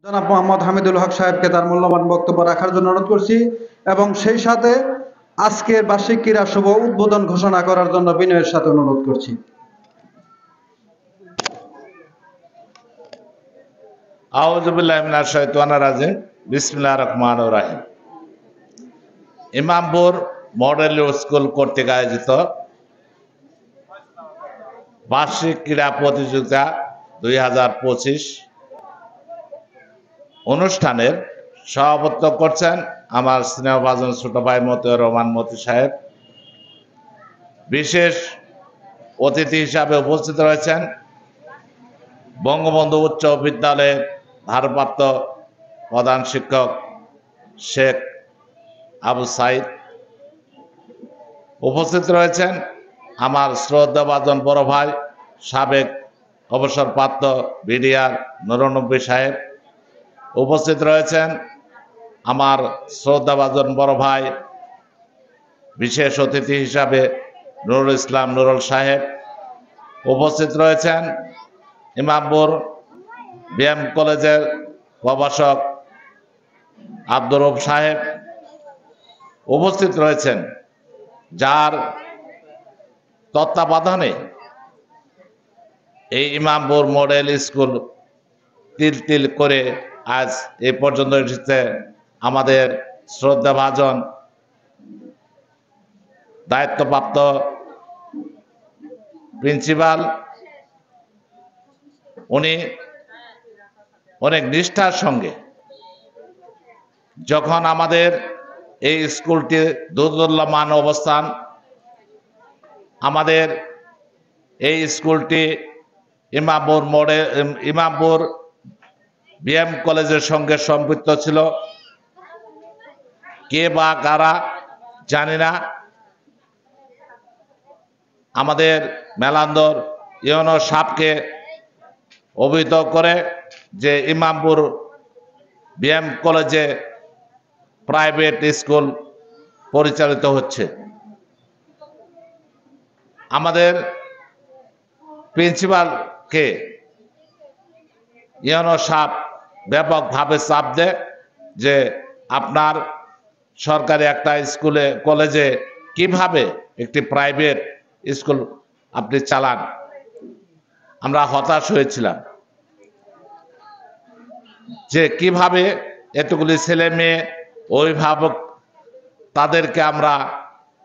জনাব মোহাম্মদ হামিদুল হক সাহেবকে তার মূল্যবান বক্তব্য রাখার জন্য অনুরোধ করছি এবং সেই সাথে আজকের বার্ষিক ক্রীড়া শুভ উদ্বোধন ঘোষণা করার জন্য বিনয়ের সাথে অনুরোধ করছি। আউযু বিল্লাহি মিনাশ শাইতানির রাজিম। বিসমিল্লাহির রহমানির রহিম। ইমামপুর মডেল স্কুল কর্তৃক আয়োজিত বার্ষিক ক্রীড়া প্রতিযোগিতা 2025 অনুষ্ঠানের সভাপতিত্ব করছেন আমার স্নেহভাজন ছোট ভাই মতিউর রহমান মতি সাহেব। বিশেষ অতিথি হিসাবে উপস্থিত রয়েছেন বঙ্গবন্ধু উচ্চ বিদ্যালয়ের ভারপ্রাপ্ত প্রধান শিক্ষক শেখ আবু সাইদ। উপস্থিত রয়েছেন আমার শ্রদ্ধাভাজন বড় ভাই সাবেক অবসরপ্রাপ্ত বিডিআর নুরুন্নবী সাহেব। উপস্থিত রয়েছেন আমার শ্রদ্ধাভাজন বড় ভাই বিশেষ অতিথি হিসাবে নুরুল ইসলাম নুরুল সাহেব। উপস্থিত রয়েছেন ইমামপুর বিএম কলেজের প্রভাষক আব্দুর রব সাহেব। উপস্থিত রয়েছেন যার তত্ত্বাবধানে এই ইমামপুর মডেল স্কুল তিল তিল করে আজ এই পর্যন্ত এসেছে আমাদের শ্রদ্ধাভাজন দায়িত্বপ্রাপ্ত প্রিন্সিপাল। উনি অনেক নিষ্ঠার সঙ্গে যখন আমাদের এই স্কুলটি দুর্দল্যমান অবস্থান, আমাদের এই স্কুলটি ইমামপুর বিএম কলেজের সঙ্গে সম্পৃক্ত ছিল। কে বা কারা জানি না, আমাদের মেলান্দর ইউনো সাহেবকে অভিহিত করে যে ইমামপুর বিএম কলেজে প্রাইভেট স্কুল পরিচালিত হচ্ছে। আমাদের প্রিন্সিপালকে ইউনো সাহেব ব্যাপকভাবে চাপ দেয় যে আপনার সরকারি একটা কলেজে কিভাবে একটি প্রাইভেট স্কুল আপনি চালান। আমরা হতাশ হয়েছিলাম যে কিভাবে এতগুলি ছেলে মেয়ে অভিভাবক তাদেরকে আমরা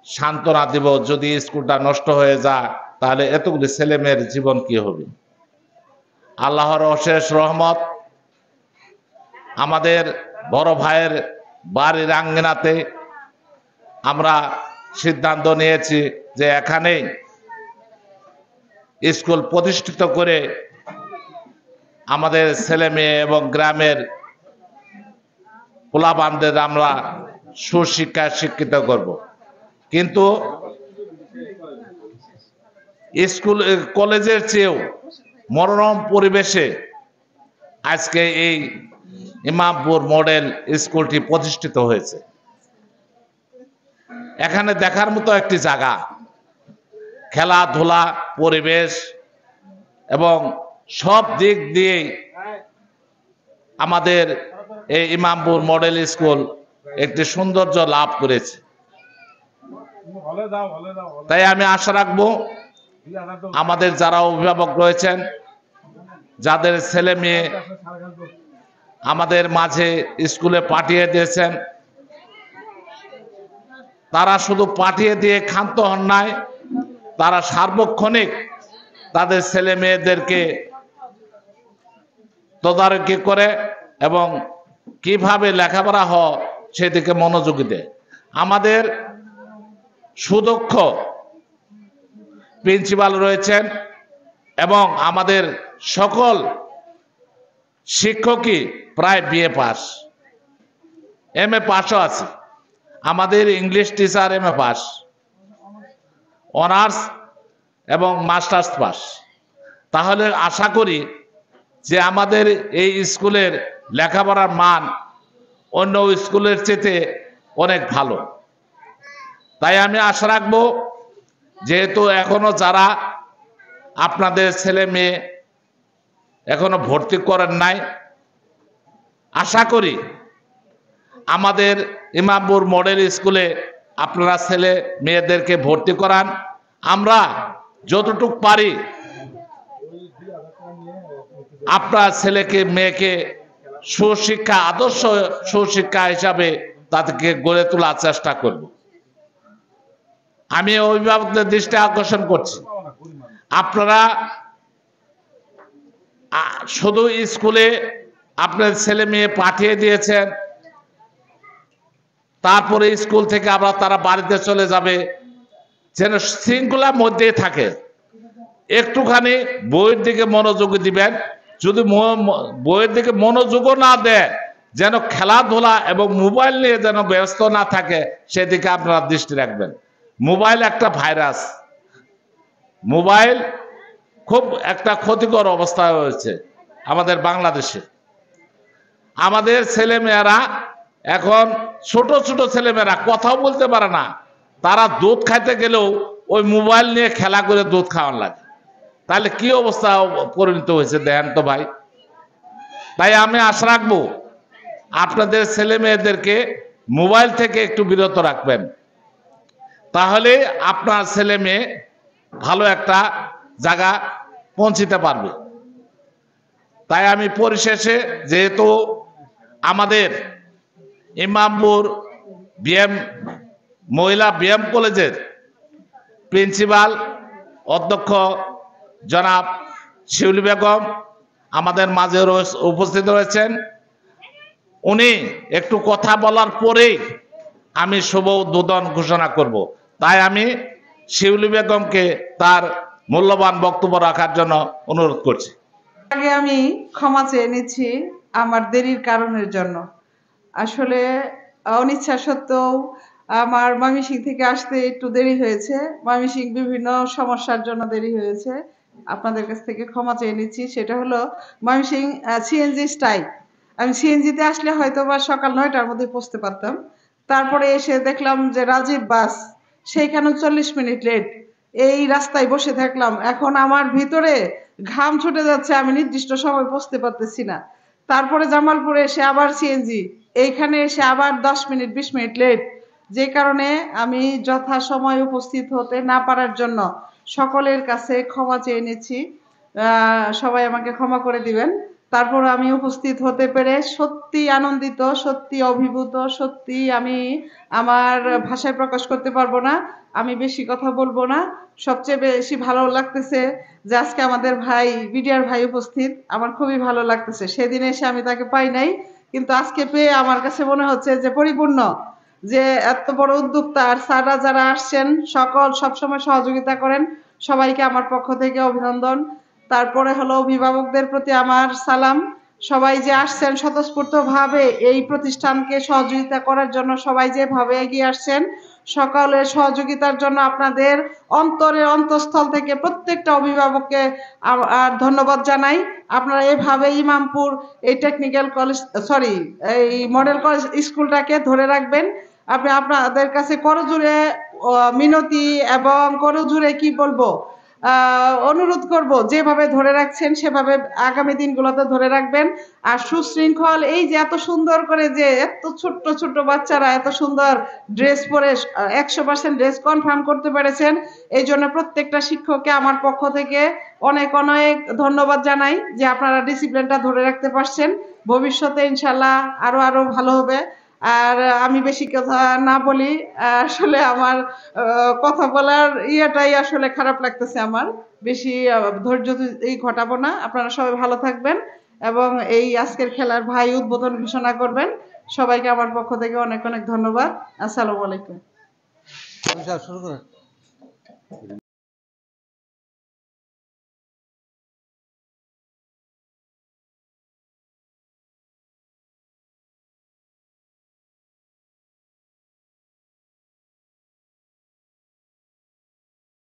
সান্ত্বনা দিব, যদি স্কুলটা নষ্ট হয়ে যায় তাহলে এতগুলি ছেলে মেয়ের জীবন কি হবে। আল্লাহর অশেষ রহমত, আমাদের বড় ভাইয়ের বাড়ির আঙ্গিনাতে আমরা সিদ্ধান্ত নিয়েছি যে এখানেই স্কুল প্রতিষ্ঠিত করে আমাদের ছেলে মেয়ে এবং গ্রামের পোলাপানদের আমরা সুশিক্ষায় শিক্ষিত করব। কিন্তু স্কুল কলেজের চেয়েও মনোরম পরিবেশে আজকে এই ইমামপুর মডেল স্কুলটি প্রতিষ্ঠিত হয়েছে। এখানে দেখার মতো একটি জায়গা, খেলাধুলা পরিবেশ এবং সব দিক দিয়ে আমাদের এই ইমামপুর মডেল স্কুল একটি সৌন্দর্য লাভ করেছে। তাই আমি আশা রাখবো আমাদের যারা অভিভাবক রয়েছেন, যাদের ছেলে মেয়ে আমাদের মাঝে স্কুলে পাঠিয়ে দিয়েছেন, তারা শুধু পাঠিয়ে দিয়ে ক্ষান্ত হন নাই, তারা সার্বক্ষণিক তাদের ছেলে মেয়েদেরকে তদারকি করে এবং কিভাবে লেখাপড়া হয় সেদিকে মনোযোগী দেয়। আমাদের সুদক্ষ প্রিন্সিপাল রয়েছেন এবং আমাদের সকল শিক্ষকই প্রায় বিএ পাস, এমএ পাসও আছে। আমাদের English teacher MA pass, honours এবং মাস্টার্স পাস। তাহলে আশা করি যে আমাদের এই স্কুলের লেখাপড়ার মান অন্য স্কুলের চেয়ে অনেক ভালো। তাই আমি আশা রাখবো, যেহেতু এখনো যারা আপনাদের ছেলে মেয়ে এখনো ভর্তি করেন নাই, আশা করি আমাদের ইমামপুর মডেল স্কুলে আপনারা ছেলে মেয়েদেরকে ভর্তি করান। আমরা যতটুকু পারি আপনার ছেলেকে মেয়েকে সুশিক্ষা, আদর্শ সুশিক্ষা হিসাবে তাদেরকে গড়ে তোলার চেষ্টা করব। আমি অভিভাবকদের দৃষ্টি আকর্ষণ করছি, আপনারা শুধু স্কুলে আপনার ছেলে মেয়ে পাঠিয়ে দিয়েছেন, তারপরে স্কুল থেকে আবার তারা বাড়িতে চলে যাবে, যেন শৃঙ্খলার মধ্যে থাকে। একটুখানি বইয়ের দিকে মনোযোগ দিবেন। যদি বইয়ের দিকে মনোযোগও না দেয়, যেন খেলাধুলা এবং মোবাইল নিয়ে যেন ব্যস্ত না থাকে, সেদিকে আপনারা দৃষ্টি রাখবেন। মোবাইল একটা ভাইরাস, মোবাইল খুব একটা ক্ষতিকর অবস্থায় রয়েছে আমাদের বাংলাদেশে। আমাদের ছেলেমেয়েরা এখন ছোট ছোট ছেলেমেয়েরা কথাও বলতে পারে না, তারা দুধ খাইতে গেলেও ওই মোবাইল নিয়ে খেলা করে দুধ খাওয়ার লাগে। তাহলে কি অবস্থা পরিণত হয়েছে দেখেন তো ভাই। তাই আমি আশা রাখবো আপনাদের ছেলে মেয়েদেরকে মোবাইল থেকে একটু বিরত রাখবেন, তাহলে আপনার ছেলে মেয়ে ভালো একটা জায়গা পৌঁছিতে পারবে। তাই আমি পরিশেষে, যেহেতু আমাদের ইমামপুর মহিলা বিএম কলেজের প্রিন্সিপাল অধ্যক্ষ জনাব শিউলি বেগম আমাদের মাঝে উপস্থিত রয়েছেন, উনি একটু কথা বলার পরেই আমি শুভ উদ্বোধন ঘোষণা করব। তাই আমি শিউলি বেগমকে তার মূল্যবান বক্তব্য রাখার জন্য অনুরোধ করছি। আগে আমি ক্ষমা চেয়ে নিচ্ছি আমার দেরির কারণের জন্য। আসলে অনিচ্ছা সত্ত্বেও আমার ময়মনসিংহ থেকে আসতে একটু দেরি হয়েছে। ময়মনসিংহ বিভিন্ন সমস্যার জন্য দেরি হয়েছে, আপনাদের কাছ থেকে ক্ষমা চেয়ে নিচ্ছি। সেটা হলো ময়মনসিংহ সিএনজি স্ট্রাইক। আমি সিএনজিতে আসলে হয়তো বা সকাল 9টার মধ্যে পৌঁছতে পারতাম। তারপরে এসে দেখলাম যে রাজীব বাস, সেইখানেও 40 মিনিট লেট। এই রাস্তায় বসে থাকলাম, এখন আমার ভিতরে ঘাম ছুটে যাচ্ছে, আমি নির্দিষ্ট সময় পৌঁছতে পারতেছি না। তারপরে জামালপুরে এসে আবার সিএনজি, এইখানে এসে আবার 10 মিনিট 20 মিনিট লেট। যে কারণে আমি যথা সময় উপস্থিত হতে না পারার জন্য সকলের কাছে ক্ষমা চেয়ে নিচ্ছি। সবাই আমাকে ক্ষমা করে দিবেন। তারপর আমি উপস্থিত হতে পেরে সত্যি আনন্দিত, সত্যি অভিভূত, সত্যি আমি আমার ভাষায় প্রকাশ করতে পারবো না। আমি বেশি কথা বলবো না। সবচেয়ে বেশি ভালো লাগতেছে যে আজকে আমাদের ভাই বিডিআর ভাই উপস্থিত, আমার খুবই ভালো লাগতেছে। সেদিন এসে আমি তাকে পাই নাই, কিন্তু আজকে পেয়ে আমার কাছে মনে হচ্ছে যে পরিপূর্ণ, যে এত বড় উদ্যোক্তা আর স্যাররা যারা আসছেন সকল সবসময় সহযোগিতা করেন, সবাইকে আমার পক্ষ থেকে অভিনন্দন। তারপরে হলো অভিভাবকদের প্রতি আমার সালাম। সবাই যে আসছেন স্বতঃস্ফূর্তভাবে এই প্রতিষ্ঠানকে সহযোগিতা করার জন্য, সবাই যেভাবে এগিয়ে আসছেন, সকলের সহযোগিতার জন্য আপনাদের অন্তরের অন্তঃস্থল থেকে প্রত্যেকটা অভিভাবককে ধন্যবাদ জানাই। আপনারা এভাবে ইমামপুর এই টেকনিক্যাল কলেজ এই মডেল কলেজ স্কুলটাকে ধরে রাখবেন। আমি আপনাদের কাছে করজোড়ে মিনতি এবং করজোড়ে কি বলবো, অনুরোধ করব, যেভাবে ধরে রাখছেন সেভাবে আগামী দিনগুলোতে ধরে রাখবেন। আর সুশৃঙ্খল এই যে এত সুন্দর করে, যে এত ছোট্ট ছোট্ট বাচ্চারা এত সুন্দর ড্রেস পরে 100% ড্রেস কনফার্ম করতে পেরেছেন, এই জন্য প্রত্যেকটা শিক্ষককে আমার পক্ষ থেকে অনেক অনেক ধন্যবাদ জানাই যে আপনারা ডিসিপ্লিনটা ধরে রাখতে পারছেন। ভবিষ্যতে ইনশাল্লাহ আরো আরো ভালো হবে। আর আমি বেশি কথা না বলি, আসলে আমার কথা বলার ইয়েটাই আসলে খারাপ লাগতেছে আমার। বেশি ধৈর্য ঘটাবো না। আপনারা সবাই ভালো থাকবেন এবং এই আজকের খেলার ভাই উদ্বোধন ঘোষণা করবেন। সবাইকে আমার পক্ষ থেকে অনেক অনেক ধন্যবাদ। আসসালামু আলাইকুম।